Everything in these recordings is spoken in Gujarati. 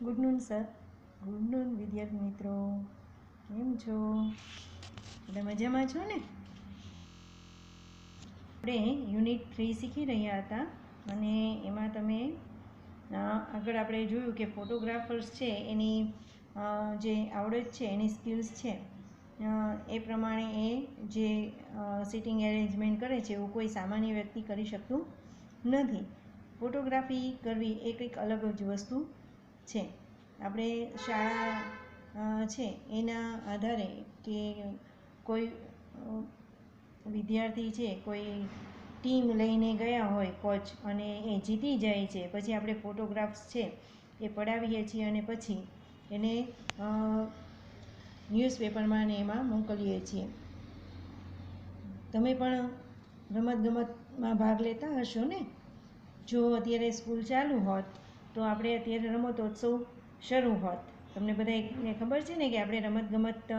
Good noon sir. Good noon વિદ્યાર્થી મિત્રો, કેમ છો? બધા મજામાં છો ને? આપણે યુનિટ 3 શીખી રહ્યા હતા અને એમાં તમે આગળ આપણે જોયું કે ફોટોગ્રાફર્સ છે એની જે આવડત છે, એની સ્કિલ્સ છે, એ પ્રમાણે એ જે સિટિંગ એરેન્જમેન્ટ કરે છે એવું કોઈ સામાન્ય વ્યક્તિ કરી શકતું નથી. ફોટોગ્રાફી કરવી એ કંઈક અલગ જ વસ્તુ છે. આપણે શાળા છે એના આધારે કે કોઈ વિદ્યાર્થી છે કોઈ ટીમ લઈને ગયા હોય કોચ અને એ જીતી જાય છે, પછી આપણે ફોટોગ્રાફ્સ છે એ પડાવીએ છીએ અને પછી એને ન્યૂઝપેપરમાં ને એમાં મોકલીએ છીએ. તમે પણ રમતગમતમાં ભાગ લેતા હશો ને? જો અત્યારે સ્કૂલ ચાલુ હોત તો આપણે અત્યારે રમતોત્સવ શરૂ હોત. તમને બધાને ખબર છે ને કે આપણે રમતગમત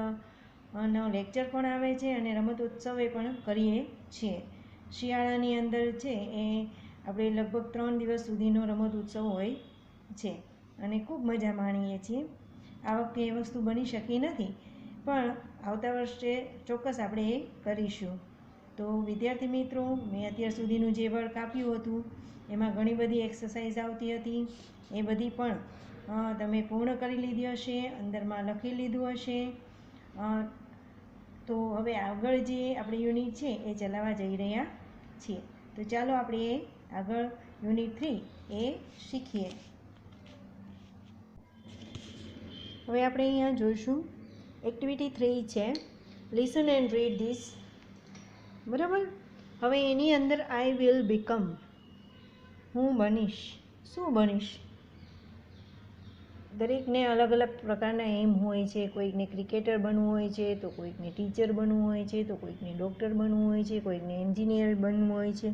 નો લેક્ચર પણ આવે છે અને રમતોત્સવે પણ કરીએ છીએ. શિયાળાની અંદર છે એ આપણે લગભગ 3 દિવસ સુધીનો રમતોત્સવ હોય છે અને ખૂબ મજા માણીએ છીએ. આ વખતે એ વસ્તુ બની શકી નથી, પણ આવતા વર્ષે ચોક્કસ આપણે એ કરીશું. તો વિદ્યાર્થી મિત્રો, મેં અત્યાર સુધીનું જે વર્ક આપ્યું હતું એમાં ઘણી બધી એક્સરસાઇઝ આવતી હતી, એ બધી પણ તમે પૂર્ણ કરી લીધી હશે, અંદરમાં લખી લીધું હશે. તો હવે આગળ જે આપણે યુનિટ છે એ ચલાવવા જઈ રહ્યા છીએ. તો ચાલો આપણે એ આગળ યુનિટ 3 એ શીખીએ. હવે આપણે અહીંયા જોઈશું એક્ટિવિટી 3 છે, લિસન એન્ડ રીડ ધીસ. બરાબર. હવે એની અંદર આઈ વિલ બીકમ, હું બનીશ. શું બનીશ? દરેકને અલગ અલગ પ્રકારના એમ હોય છે. કોઈકને ક્રિકેટર બનવું હોય છે, તો કોઈકને ટીચર બનવું હોય છે, તો કોઈકને ડૉક્ટર બનવું હોય છે, કોઈકને એન્જિનિયર બનવું હોય છે,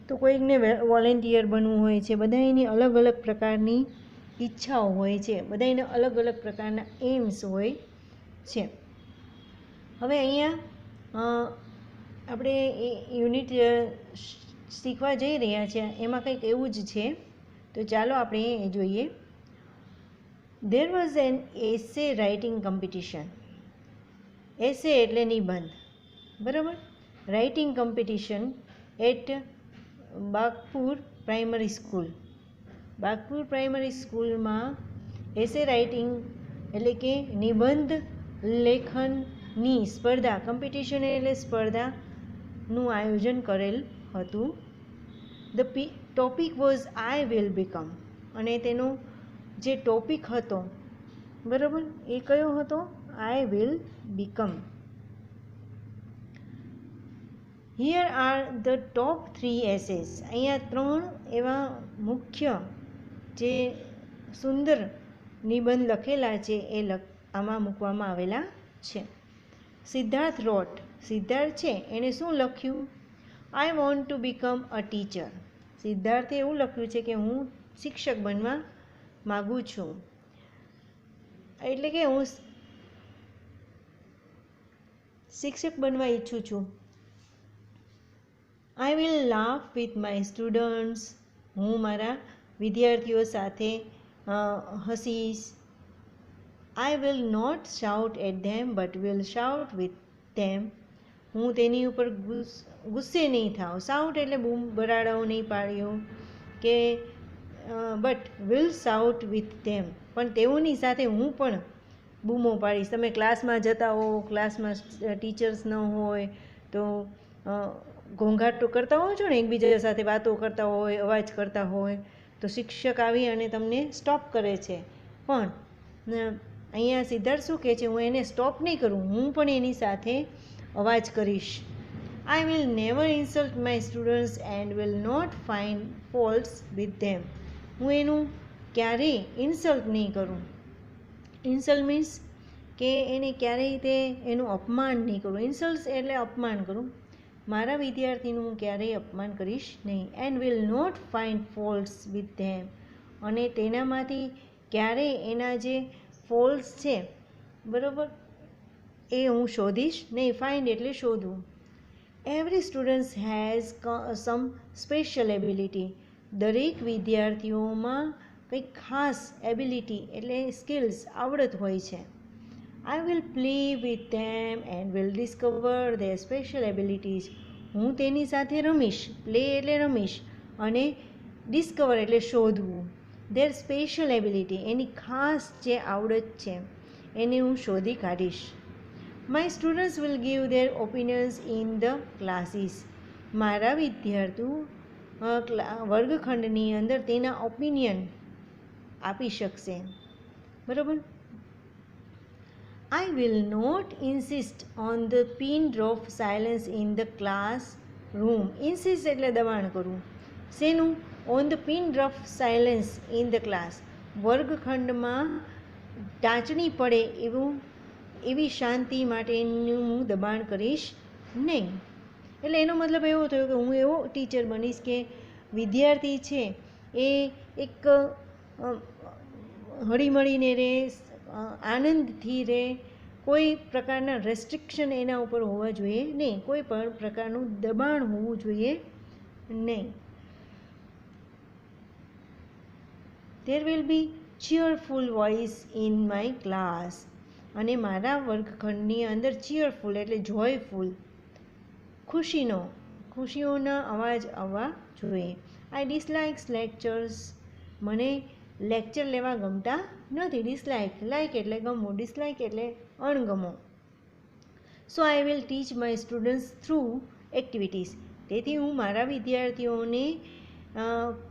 તો કોઈકને વોલેન્ટિયર બનવું હોય છે. બધાની અલગ અલગ પ્રકારની ઈચ્છાઓ હોય છે, બધાને અલગ અલગ પ્રકારના એમ્સ હોય છે. હવે અહીંયા આપણે એ યુનિટ શીખવા જઈ રહ્યા છીએ, એમાં કંઈક એવું જ છે. તો ચાલો આપણે એ જોઈએ. There was an essay writing competition. Essay એટલે નિબંધ, બરાબર. Writing competition at Bagpur primary school. Bagpur primary સ્કૂલમાં એસે રાઇટિંગ એટલે કે નિબંધ લેખનની સ્પર્ધા, કોમ્પિટિશન એટલે સ્પર્ધાનું આયોજન કરેલ હતું. The topic was I will become, અને તેનો જે ટોપિક હતો, બરાબર, એ કયો હતો? આઈ will become. Here are the top 3 ashes. અહીંયા 3 એવા મુખ્ય જે સુંદર નિબંધ લખેલા છે એ આમાં મૂકવામાં આવેલા છે. સિદ્ધાર્થ રોટ, સિદ્ધાર્થ છે એણે શું લખ્યું? I want to become a teacher. સિદ્ધાર્થે એવું લખ્યું છે કે હું શિક્ષક બનવા માગું છું, એટલે કે હું શિક્ષક બનવા ઈચ્છું છું. I will laugh with my students. હું મારા વિદ્યાર્થીઓ સાથે હસીશ. I will not shout at them but will shout with them. હું તેની ઉપર ગુસ્સે નહીં થાવ. શાઉટ એટલે બૂમ બરાડાઓ નહીં પાડ્યો કે બટ વિલ શાઉટ વિથ ધેમ, પણ તેઓની સાથે હું પણ બૂમો પાડીશ. તમે ક્લાસમાં જતા હો, ક્લાસમાં ટીચર્સ ન હોય તો ઘોંઘાટ તો કરતા હોવ છો ને, એકબીજા સાથે વાતો કરતા હોય, અવાજ કરતા હોય, તો શિક્ષક આવી અને તમને સ્ટોપ કરે છે. પણ અહીંયા સિદ્ધાર્થ શું કહે છે? હું એને સ્ટોપ નહીં કરું, હું પણ એની સાથે અવાજ કરીશ. I will never insult my students and will not find faults with them. હું એનું ક્યારેય ઇન્સલ્ટ નહીં કરું. ઇન્સલ્ટ મીન્સ કે એને ક્યારેય એનું અપમાન નહીં કરું. ઇન્સલ્ટ એટલે અપમાન કરું. મારા વિદ્યાર્થીનું હું ક્યારેય અપમાન કરીશ નહીં. And will not find faults with them, અને તેનામાંથી ક્યારેય એના જે ફોલ્ટ્સ છે, બરાબર, એ હું શોધીશ નહીં. ફાઇન્ડ એટલે શોધવું. Every student has some special ability. દરેક વિદ્યાર્થીઓમાં કંઈક ખાસ એબિલિટી એટલે સ્કિલ્સ આવડત હોય છે. I will play with them and will discover their special abilities. હું તેની સાથે રમીશ, પ્લે એટલે રમીશ, અને ડિસ્કવર એટલે શોધવું. their special ability એની ખાસ જે આવડત છે એને હું શોધી કાઢીશ. My students will give their opinions in the classes. મારા વિદ્યાર્થીઓ વર્ગખંડની અંદર તેના ઓપિનિયન આપી શકશે. બરાબર. I will not insist on the pin drop silence in the classroom. Insist એટલે દબાણ કરવું. શેનું? On the pin drop silence in the class. વર્ગખંડમાં ટાંચણી પડે એવી શાંતિ માટેનું હું દબાણ કરીશ નહીં. એટલે એનો મતલબ એવો થયો કે હું એવો ટીચર બનીશ કે વિદ્યાર્થી છે એ એક હળીમળીને રહે, આનંદથી રહે, કોઈ પ્રકારના રેસ્ટ્રિક્શન એના ઉપર હોવા જોઈએ નહીં, કોઈ પણ પ્રકારનું દબાણ હોવું જોઈએ નહીં. There will be cheerful voice in my class. અને મારા વર્ગખંડની અંદર ચીયરફુલ એટલે જોયફુલ, ખુશીઓના અવાજ આવવા જોઈએ. આઈ ડિસલાઇક્સ લેક્ચર્સ. મને લેક્ચર લેવા ગમતા નથી. ડિસલાઇક, લાઇક એટલે ગમવું, ડિસલાઇક એટલે અણગમો. So I will teach my students through activities. તેથી હું મારા વિદ્યાર્થીઓને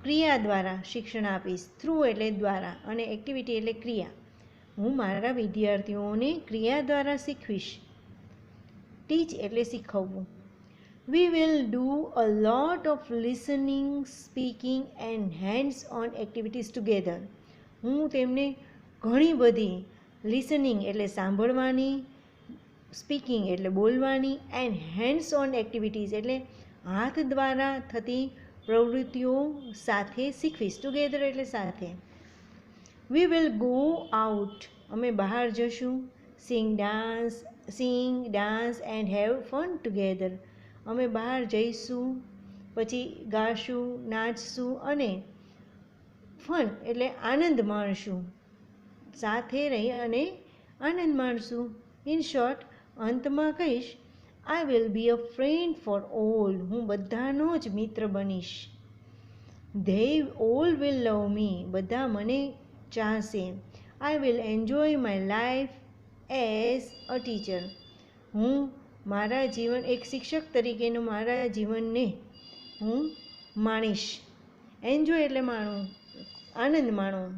ક્રિયા દ્વારા શિક્ષણ આપીશ. થ્રુ એટલે દ્વારા અને એક્ટિવિટી એટલે ક્રિયા. હું મારા વિદ્યાર્થીઓને ક્રિયા દ્વારા શીખવીશ. ટીચ એટલે શીખવવું. We will do a lot of listening, speaking and hands-on activities together. હું તેમને ઘણી બધી લિસનિંગ એટલે સાંભળવાની, સ્પીકિંગ એટલે બોલવાની, એન્ડ હેન્ડ્સ ઓન એક્ટિવિટીઝ એટલે હાથ દ્વારા થતી પ્રવૃત્તિઓ સાથે શીખવીશ. ટુગેધર એટલે સાથે. We will go out. અમે બહાર જશું. sing, dance and have fun together. અમે બહાર જઈશું, પછી ગાશું, નાચશું અને ફન એટલે આનંદ માણશું, સાથે રહી અને આનંદ માણશું. ઇન શોર્ટ, અંતમાં કહીશ, I will be a friend for all. હું બધાનો જ મિત્ર બનીશ. They all will love me. બધા મને ચાહશે. I will enjoy my life as a teacher. હું મારા જીવન એક શિક્ષક તરીકેનું મારા જીવનને હું માણીશ. એન્જોય એટલે માણવું, આનંદ માણવો.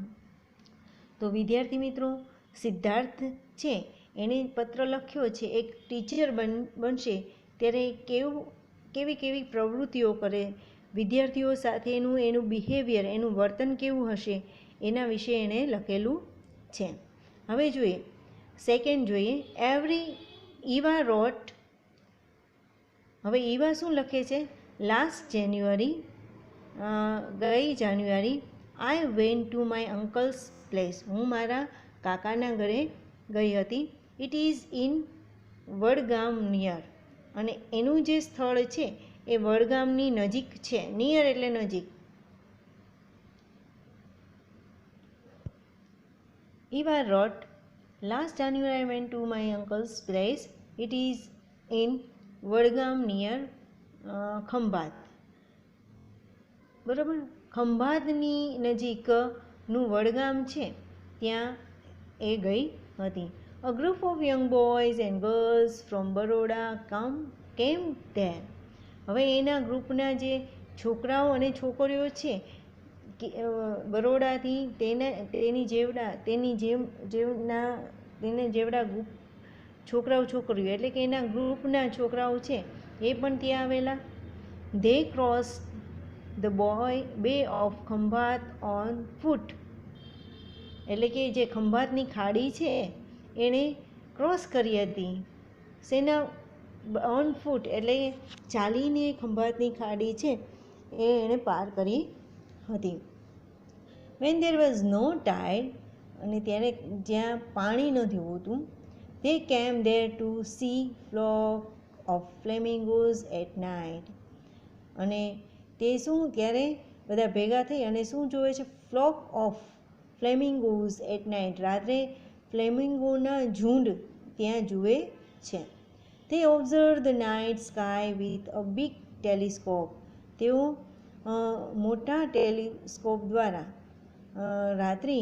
તો વિદ્યાર્થી મિત્રો, સિદ્ધાર્થ છે એણે પત્ર લખ્યો છે. એક ટીચર બનશે ત્યારે કેવી પ્રવૃત્તિઓ કરે, વિદ્યાર્થીઓ સાથેનું એનું બિહેવિયર, એનું વર્તન કેવું હશે, એના વિશે એણે લખેલું છે. હવે જોઈએ સેકન્ડ જોઈએ. Eva wrote. હવે ઈવા શું લખે છે? લાસ્ટ જાન્યુઆરી, ગઈ જાન્યુઆરી, I went to my uncle's place. હું મારા કાકાના ઘરે ગઈ હતી. It is in Vadgam near. અને એનું જે સ્થળ છે એ વડગામની નજીક છે. નિયર એટલે નજીક. Eva wrote, last January I went to my uncle's place. It is in Vadgam near Khambhat. બરાબર. ખંભાતની નજીકનું વડગામ છે ત્યાં એ ગઈ હતી. A group of young boys and girls from Baroda came there. હવે એના ગ્રુપના જે છોકરાઓ અને છોકરીઓ છે બરોડાથી તેને જેવડા ગ્રુપ છોકરાઓ છોકરીઓ એટલે કે એના ગ્રુપના છોકરાઓ છે એ પણ ત્યાં આવેલા. They crossed the Bay of Khambhat on foot. એટલે કે જે ખંભાતની ખાડી છે એણે ક્રોસ કરી હતી. શેના? ઓન ફૂટ એટલે ચાલીને ખંભાતની ખાડી છે એ એણે પાર કરી હતી. When there was no tide, અને ત્યારે જ્યાં પાણી નથી હોતું, they came there to see flock of flamingos at night. અને તે શું ત્યારે બધા ભેગા થઈ અને શું જોવે છે? Flock of flamingos at night. રાત્રે ફ્લેમિંગોના ઝુંડ ત્યાં જુએ છે. They observe the night sky with a big telescope. તેઓ મોટા ટેલિસ્કોપ દ્વારા રાત્રિ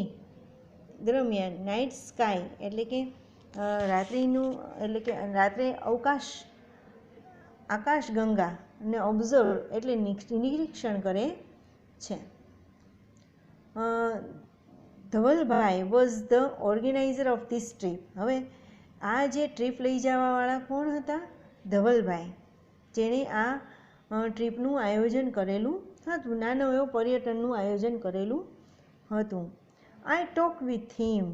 દરમિયાન નાઇટ સ્કાય એટલે કે રાત્રે આકાશગંગાને ઓબ્ઝર્વ એટલે નિરીક્ષણ કરે છે. Dhavalbhai was the organizer of this trip. હવે આ જે ટ્રીપ લઈ જવાવાળા કોણ હતા? ધવલભાઈ, જેણે આ ટ્રીપનું આયોજન કરેલું હતું, નાનો એવો પર્યટનનું આયોજન કરેલું હતું. I talk with him.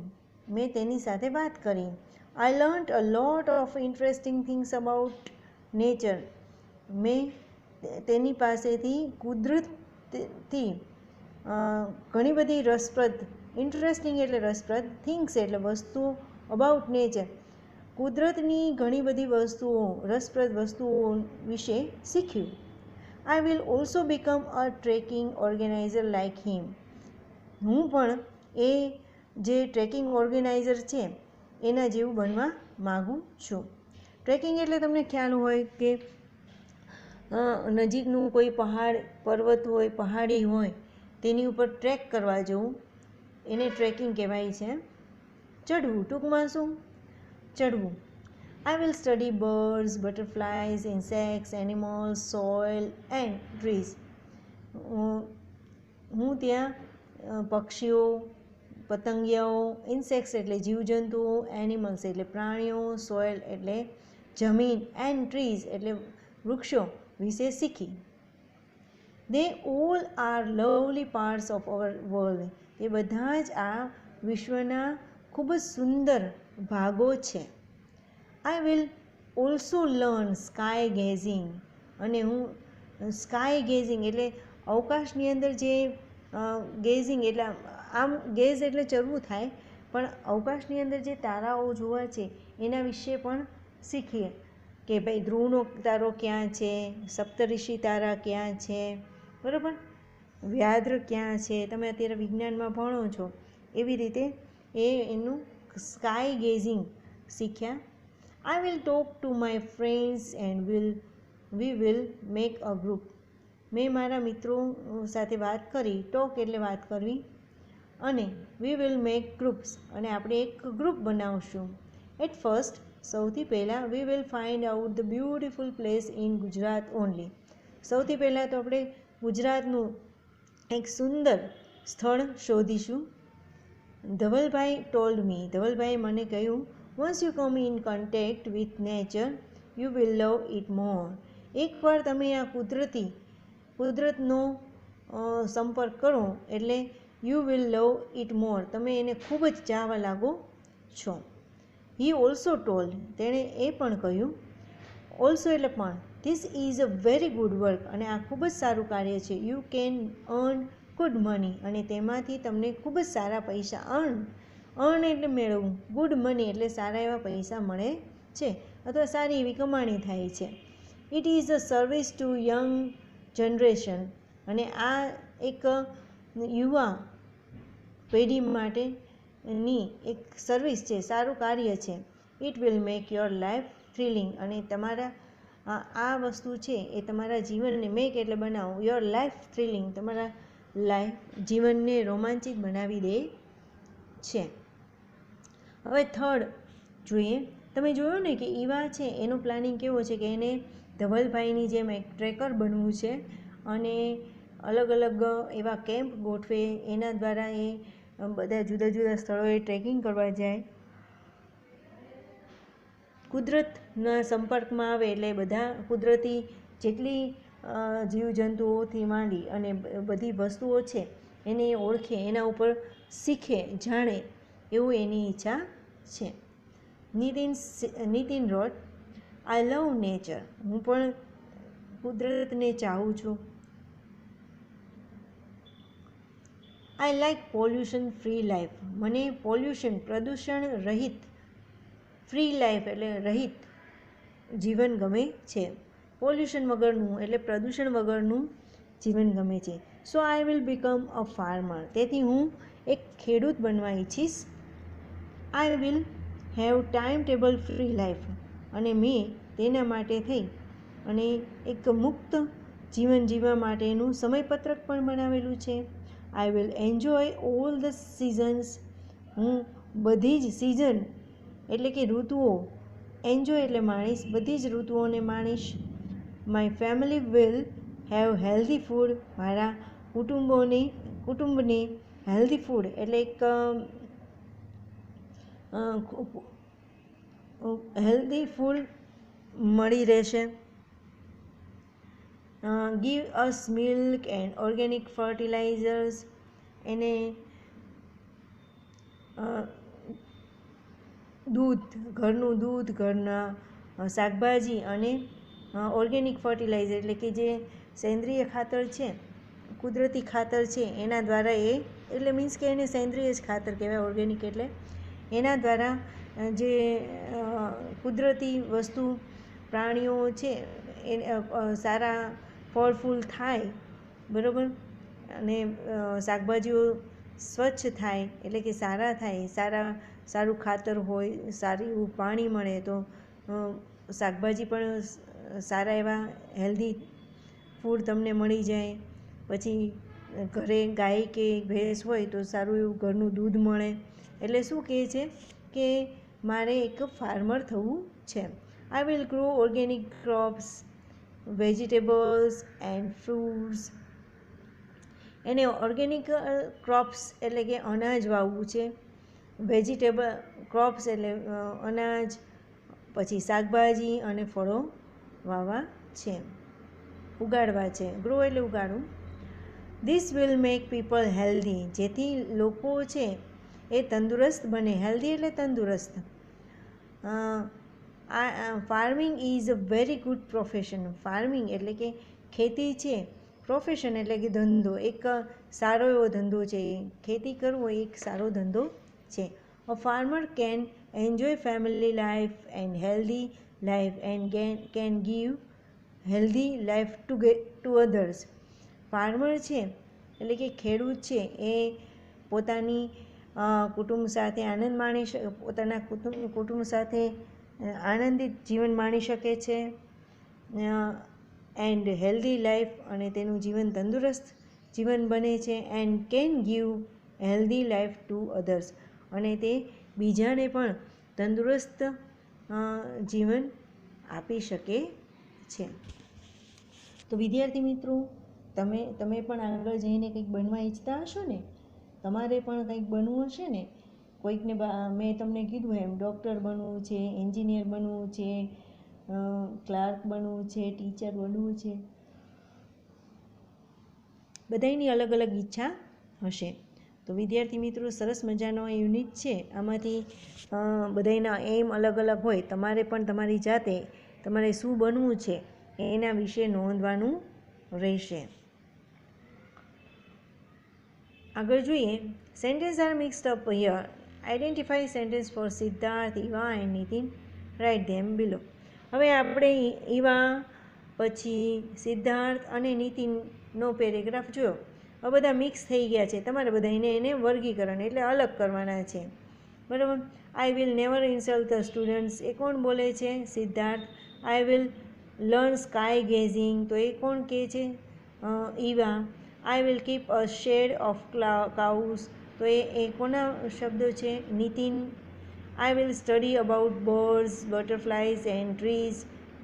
મેં તેની સાથે વાત કરી. I learnt a lot of interesting things about nature. મેં તેની પાસેથી કુદરતથી ઘણી બધી રસપ્રદ, ઇન્ટરેસ્ટિંગ એટલે રસપ્રદ, થિંગ્સ એટલે વસ્તુઓ, અબાઉટ નેચર કુદરતની ઘણી બધી વસ્તુઓ, રસપ્રદ વસ્તુઓ વિશે શીખ્યું. I will also become a trekking organizer like him. હું પણ એ જે ટ્રેકિંગ ઓર્ગેનાઇઝર છે એના જેવું બનવા માગું છું. ટ્રેકિંગ એટલે તમને ખ્યાલ હોય કે નજીકનું કોઈ પર્વત હોય, પહાડી હોય, તેની ઉપર ટ્રેક કરવા જવું, એને ટ્રેકિંગ કહેવાય છે. ચઢવું, ટૂંકમાં શું? ચઢવું. I will study birds, butterflies, insects, animals, soil and trees. હું ત્યાં પક્ષીઓ, પતંગિયાઓ, ઇન્સેક્ટ્સ એટલે જીવજંતુઓ, એનિમલ્સ એટલે પ્રાણીઓ, સોઇલ એટલે જમીન, એન્ડ ટ્રીઝ એટલે વૃક્ષો વિશે શીખી. They all are lovely parts of our world. એ બધા જ આ વિશ્વના ખૂબ જ સુંદર ભાગો છે. I will also learn sky gazing. અને હું સ્કાય ગેઝિંગ એટલે અવકાશની અંદર જે ગેઝિંગ એટલે આમ ગેઝ એટલે ચરવું થાય, પણ અવકાશની અંદર જે તારાઓ જોવા છે એના વિશે પણ શીખીએ કે ભાઈ ધ્રુવનો તારો ક્યાં છે, સપ્તર્ષિ તારા ક્યાં છે, બરાબર, વ્યાઘ્ર ક્યાં છે, તમે અત્યારે વિજ્ઞાનમાં ભણો છો એવી રીતે એનું સ્કાય ગેઝિંગ શીખ્યા. I will talk to my friends and we will make a group. મેં મારા મિત્રો સાથે વાત કરી. ટોક એટલે વાત કરવી, અને વી વિલ મેક ગ્રુપ્સ અને આપણે એક ગ્રુપ બનાવશું. એટ ફર્સ્ટ, સૌથી પહેલાં, we will find out the beautiful place in Gujarat only. સૌથી પહેલાં તો આપણે ગુજરાતનું એક સુંદર સ્થળ શોધીશું. ધવલભાઈ ટોલ્ડ મી. ધવલભાઈએ મને કહ્યું, once you come in contact with nature you will love it more. એકવાર તમે આ કુદરતનો સંપર્ક કરો એટલે you will love it more, તમે એને ખૂબ જ ચાહવા લાગો છો. He also told. તેણે એ પણ કહ્યું, ઓલ્સો એટલે પણ, this is a very good work. અને આ ખૂબ જ સારું કાર્ય છે. You can earn good money. અને તેમાંથી તમને ખૂબ જ સારા પૈસા અર્ન એટલે મેળવવું, ગુડ મની એટલે સારા એવા પૈસા મળે છે અથવા સારી એવી કમાણી થાય છે. It is a service two young generation. અને આ એક યુવા પેઢી માટેની એક સર્વિસ છે, સારું કાર્ય છે. It will make your life thrilling. અને તમારા આ વસ્તુ છે એ તમારા જીવનને, મેક એટલે બનાવો, યોર લાઈફ થ્રિલિંગ, તમારા જીવનને રોમાંચિત બનાવી દે છે. હવે થર્ડ જોઈએ. તમે જોયું ને કે ઈવા છે એનો પ્લાનિંગ કેવો છે કે એને ધવલભાઈની જેમ એક ટ્રેકર બનવું છે અને અલગ અલગ એવા કેમ્પ ગોઠવે, એના દ્વારા એ બધા જુદા જુદા સ્થળોએ ટ્રેકિંગ કરવા જાય, કુદરતના સંપર્કમાં આવે એટલે બધા કુદરતી જેટલી જીવજંતુઓથી માંડી અને બધી વસ્તુઓ છે એને ઓળખે, એના ઉપર શીખે, જાણે, એવું એની ઈચ્છા છે. નીતિન રોડ, આઈ લવ નેચર. હું પણ કુદરતને ચાહું છું. I like pollution free life. મને પ્રદૂષણ રહિત, ફ્રી લાઈફ એટલે રહિત જીવન ગમે છે. પોલ્યુશન વગરનું એટલે પ્રદૂષણ વગરનું જીવન ગમે છે. So I will become a farmer. તેથી હું એક ખેડૂત બનવા ઈચ્છીશ. I will have time table free life, અને મેં તેના માટે થઈ અને એક મુક્ત જીવન જીવવા માટેનું સમયપત્રક પણ બનાવેલું છે. I will enjoy all the seasons, હું બધી જ સિઝન એટલે કે ઋતુઓ, એન્જોય એટલે માણીશ, બધી જ ઋતુઓને માણીશ. My family will have healthy food, મારા કુટુંબને હેલ્ધી ફૂડ એટલે એક હેલ્ધી ફૂડ મળી રહેશે. Give us milk and organic fertilizers, એને દૂધ, ઘરનું દૂધ, ઘરના શાકભાજી અને ઓર્ગેનિક ફર્ટિલાઇઝર એટલે કે જે સેન્દ્રિય ખાતર છે, કુદરતી ખાતર છે, એના દ્વારા એટલે મીન્સ કે એને સેન્દ્રિય જ ખાતર કહેવાય, ઓર્ગેનિક એટલે એના દ્વારા જે કુદરતી વસ્તુ પ્રાણીઓ છે એ સારા ફળ ફૂલ થાય, બરાબર, અને શાકભાજીઓ સ્વચ્છ થાય એટલે કે સારા થાય, સારું ખાતર હોય, સારું એવું પાણી મળે તો શાકભાજી પણ સારા એવા હેલ્ધી ફૂડ તમને મળી જાય. પછી ઘરે ગાય કે ભેંસ હોય તો સારું એવું ઘરનું દૂધ મળે. એટલે શું કહે છે કે મારે એક ફાર્મર થવું છે. I will grow organic crops, vegetables and fruits, એને ઓર્ગેનિક ક્રોપ્સ એટલે કે અનાજ વાવવું છે, વેજીટેબલ ક્રોપ્સ એટલે અનાજ, પછી શાકભાજી અને ફળો વાવવા છે, ઉગાડવા છે. ગ્રો એટલે ઉગાડવું. This will make people healthy, જેથી લોકો છે એ તંદુરસ્ત બને. હેલ્ધી એટલે તંદુરસ્ત. Farming is a very good profession, farming એટલે કે ખેતી છે, પ્રોફેશન એટલે કે ધંધો, એક સારો એવો ધંધો છે. ખેતી કરવો એક સારો ધંધો છે. A farmer can enjoy family life and healthy life and can give healthy life two others. Farmer છે એટલે કે ખેડૂત છે એ પોતાની કુટુંબ સાથે આનંદ માણી શકે, પોતાના કુટુંબ સાથે આનંદિત જીવન માણી શકે છે, એન્ડ હેલ્ધી લાઈફ, અને તેનું જીવન તંદુરસ્ત જીવન બને છે, and can give healthy life two others, અને તે બીજાને પણ તંદુરસ્ત જીવન આપી શકે છે. તો વિદ્યાર્થી મિત્રો, તમે પણ આગળ જઈને કંઈક બનવા ઈચ્છતા હશો ને, તમારે પણ કંઈક બનવું હશે ને. કોઈકને મેં તમને કીધું એમ ડૉક્ટર બનવું છે, એન્જિનિયર બનવું છે, ક્લાર્ક બનવું છે, ટીચર બનવું છે, બધાયની અલગ અલગ ઈચ્છા હશે. તો વિદ્યાર્થી મિત્રો, સરસ મજાનો યુનિટ છે. આમાંથી બધાયના એમ અલગ અલગ હોય. તમારે પણ તમારી જાતે તમારે શું બનવું છે એના વિશે નોંધવાનું રહેશે. આગળ જોઈએ. Sentences are mixed up here. Identify sentences for Siddharth, Eva and Nitin. Write them below. હવે આપણે ઈવા, પછી સિદ્ધાર્થ અને નીતિનનો પેરેગ્રાફ જોયો. હવે બધા મિક્સ થઈ ગયા છે. તમારે બધાને એને વર્ગીકરણ એટલે અલગ કરવાના છે, બરાબર. I will never insult the students, એ કોણ બોલે છે? Siddharth. I will learn sky gazing, તો એ કોણ કહે છે? Eva. I will keep a shed of cows, તો એ કોના શબ્દો છે? Nitin. I will study about birds, butterflies and trees,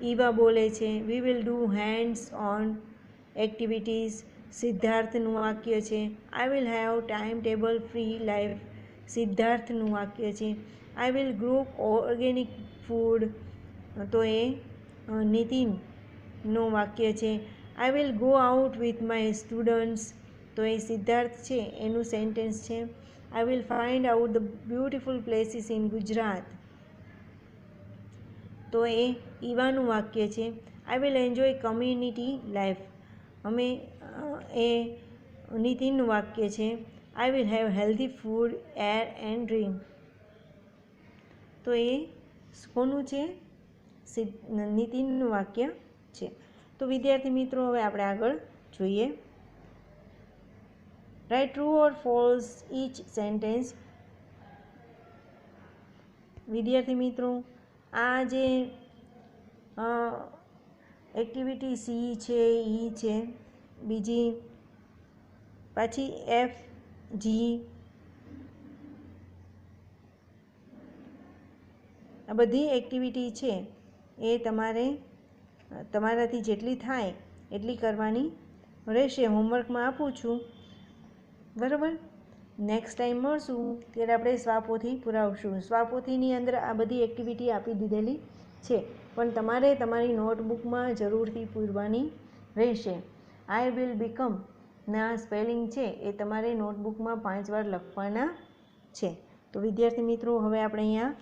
Eva બોલે છે. We will do hands on activities, સિદ્ધાર્થનું વાક્ય છે. I will have time table free life, સિદ્ધાર્થનું વાક્ય છે. I will grow organic food, તો એ નીતિનનું વાક્ય છે. I will go out with my students, તો એ સિદ્ધાર્થ છે એનું સેન્ટેન્સ છે. I will find out the beautiful places in Gujarat, તો એ ઈવાનું વાક્ય છે. I will enjoy community life, એ નીતિનનું વાક્ય છે. I will have healthy food, air and drink, તો એ કોનું છે? નીતિનનું વાક્ય છે. તો વિદ્યાર્થી મિત્રો, હવે આપણે આગળ જોઈએ. Write true or false each sentence. વિદ્યાર્થી મિત્રો, આ જે એક્ટિવિટી સી છે, ઈ છે, બીજી પાછી એફ, જી, આ બધી એક્ટિવિટી છે એ તમારાથી જેટલી થાય એટલી કરવાની રહેશે. હોમવર્કમાં આપું છું, બરાબર. નેક્સ્ટ ટાઈમ મળશું ત્યારે આપણે સ્વાપોથી પુરાવશું. સ્વાપોથીની અંદર આ બધી એક્ટિવિટી આપી દીધેલી છે, પણ તમારે તમારી નોટબુકમાં જરૂરથી પૂરવાની રહેશે. આઈ વિલ બીકમ ના સ્પેલિંગ છે એ તમારે નોટબુકમાં 5 વાર લખવાના છે. તો વિદ્યાર્થી મિત્રો, હવે આપણે અહીંયા